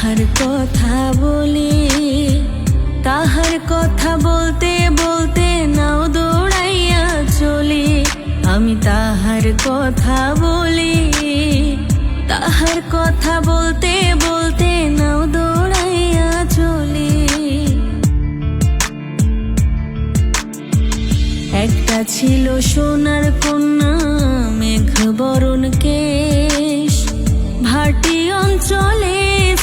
তাহার কথা বলি, তাহার কথা বলতে বলতে নাও দৌড়াইয়া চলি। আমি তাহার কথা বলি, তাহার কথা বলতে বলতে নাও দৌড়াইয়া চলি। একটা ছিল সোনার কন্যা, মেঘ বরণ কেশ, ভাটি অঞ্চলে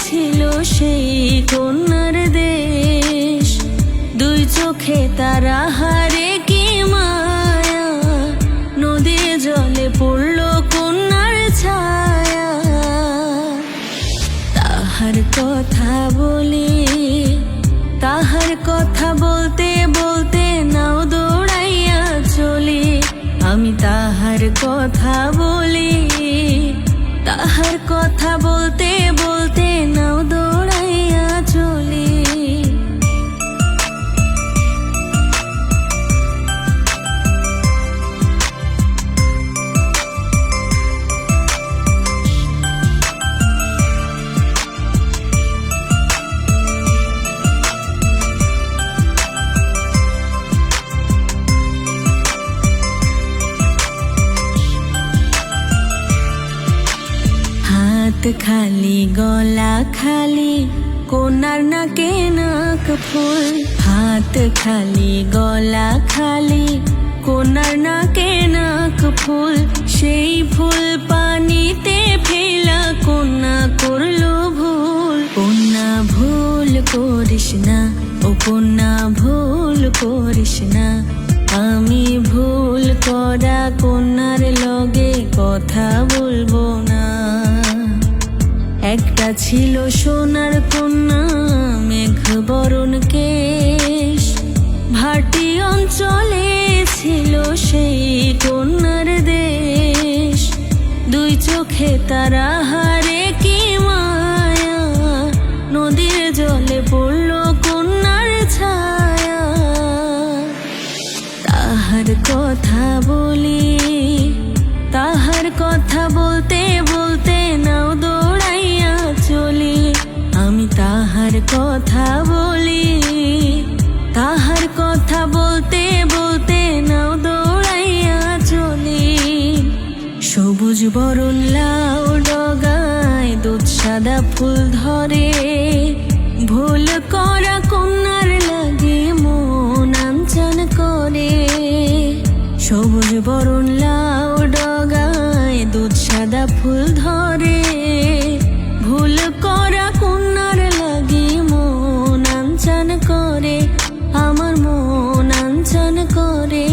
ছিল সেই কন্যার দেশ। দুই চোখে তারা হারে কি মায়া, নদীর জলে পড়ল কন্যার ছায়া। তাহার কথা বলি, তাহার কথা বলতে বলতে নাও দৌড়াইয়া চলি। আমি তাহার কথা বলি, তাহার কথা বলতে বলতে নাও দৌড়াইয়া চলি। হাত খালি গলা খালি, কন্যার নাকে নাক ফুল। হাত খালি গলা খালি, কন্যার নাকে নাক ফুল। সেই ফুল পানিতে ফেলা কন্যা করলো ভুল। কন্যা ভুল করিস না, ও কন্যা ভুল করিস না। আমি ভুল করা কন্যার লগে কথা বলবো না। একটা ছিল সোনার কন্যা, মেঘ বরণ কেশ, ভাটি অঞ্চলে ছিল সেই কন্যার দেশ। দুই চোখে তারা হারে কি মায়া, নদীর জলে পড়ল কন্যার ছায়া। তাহার কথা বলি, তাহার কথা বলতে বলতে নাও দৌড়াইয়া চলি। আমি তাহার কথা বলি, তাহার কথা বলতে বলতে নাও দৌড়াইয়া চলি। সবুজ বরণ লাউ ডগায় দুধ সাদা ফুল ধরে, ভুল করা কন্যার লাগে মন আনচান করে। সবুজ বরণ লাউ ডগায় দুধ সাদা ফুল ধরে, ভুল করা কন্যার লাগি মন আনচান করে, আমার মন আনচান করে।